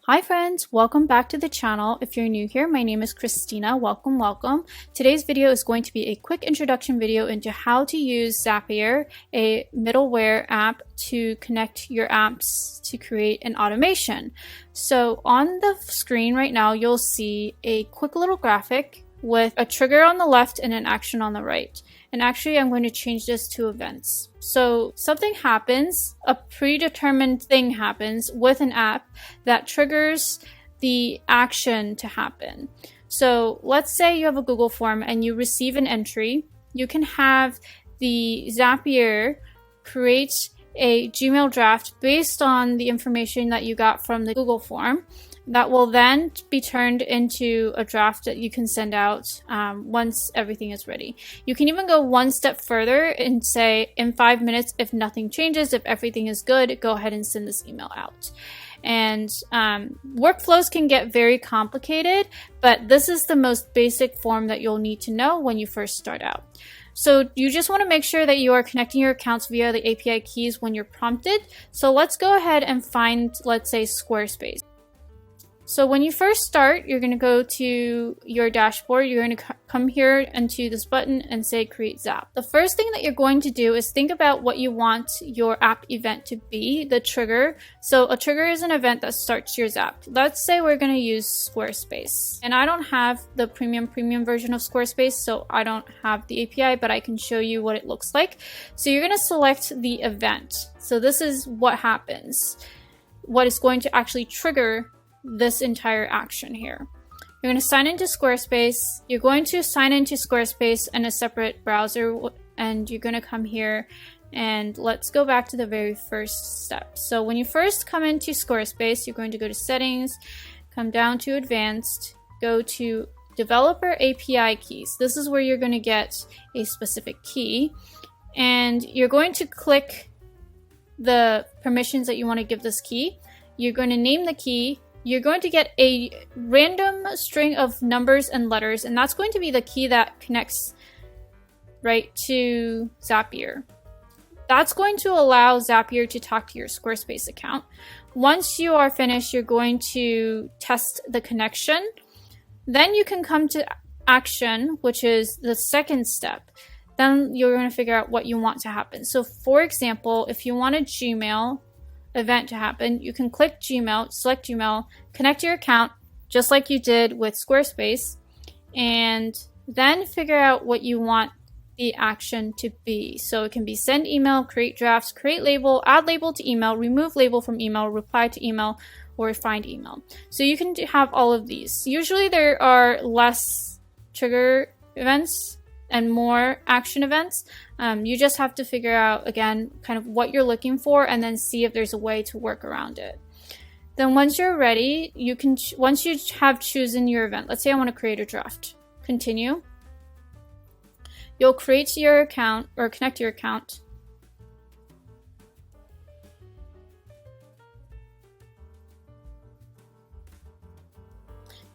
Hi friends, welcome back to the channel. If you're new here, my name is Christina. Welcome. Today's video is going to be a quick introduction video into how to use Zapier, a middleware app, to connect your apps to create an automation. So on the screen right now, you'll see a quick little graphic with a trigger on the left and an action on the right. And actually, I'm going to change this to events. So something happens, a predetermined thing happens with an app that triggers the action to happen. So let's say you have a Google form and you receive an entry. You can have the Zapier create a Gmail draft based on the information that you got from the Google form. That will then be turned into a draft that you can send out once everything is ready. You can even go one step further and say, in 5 minutes, if nothing changes, if everything is good, go ahead and send this email out. And workflows can get very complicated, but this is the most basic form that you'll need to know when you first start out. So you just want to make sure that you are connecting your accounts via the API keys when you're prompted. So let's go ahead and find, let's say, Squarespace. So when you first start, you're going to go to your dashboard. You're going to come here into this button and say create Zap. The first thing that you're going to do is think about what you want your app event to be, the trigger. So a trigger is an event that starts your Zap. Let's say we're going to use Squarespace. And I don't have the premium version of Squarespace, so I don't have the API, but I can show you what it looks like. So you're going to select the event. So this is what happens. What is going to actually trigger this entire action here. You're going to sign into Squarespace. You're going to sign into Squarespace in a separate browser, and you're going to come here and let's go back to the very first step. So when you first come into Squarespace, you're going to go to settings, come down to advanced, go to developer API keys. This is where you're going to get a specific key, and you're going to click the permissions that you want to give this key. You're going to name the key. You're going to get a random string of numbers and letters, and that's going to be the key that connects right to Zapier. That's going to allow Zapier to talk to your Squarespace account. Once you are finished, you're going to test the connection. Then you can come to action, which is the second step. Then you're going to figure out what you want to happen. So for example, if you want a Gmail event to happen, you can click Gmail, select Gmail, connect your account just like you did with Squarespace, and then figure out what you want the action to be. So it can be send email, create drafts, create label, add label to email, remove label from email, reply to email, or find email. So you can have all of these. Usually there are less trigger events and more action events. You just have to figure out, again, kind of what you're looking for and then see if there's a way to work around it. Then once you're ready, you can, once you have chosen your event, let's say I want to create a draft, continue. You'll create your account or connect your account.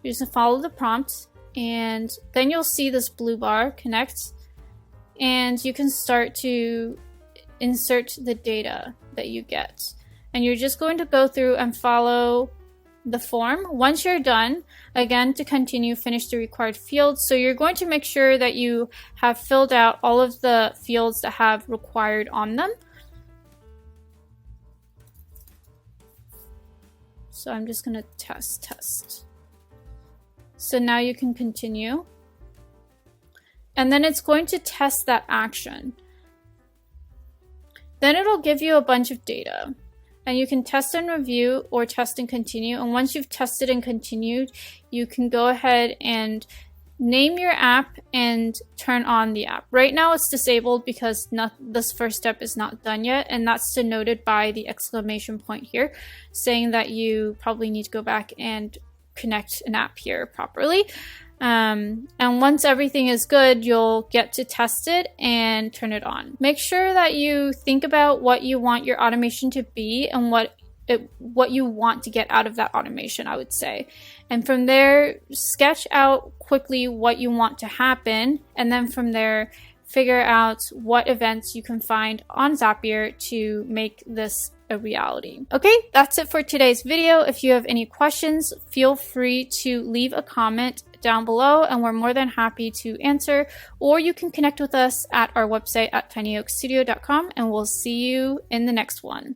You're just gonna follow the prompt, and then you'll see this blue bar, connect, and you can start to insert the data that you get. And you're just going to go through and follow the form. Once you're done, again, to continue, finish the required fields. So you're going to make sure that you have filled out all of the fields that have required on them. So I'm just going to test. So now you can continue. And then it's going to test that action. Then it'll give you a bunch of data. And you can test and review or test and continue. And once you've tested and continued, you can go ahead and name your app and turn on the app. Right now it's disabled because this first step is not done yet. And that's denoted by the exclamation point here, saying that you probably need to go back and connect an app here properly. And once everything is good, you'll get to test it and turn it on. Make sure that you think about what you want your automation to be and what you want to get out of that automation, I would say. And from there, sketch out quickly what you want to happen. And then from there, figure out what events you can find on Zapier to make this a reality. Okay, that's it for today's video. If you have any questions, feel free to leave a comment down below and we're more than happy to answer, or you can connect with us at our website at tinyoakstudio.com, and we'll see you in the next one.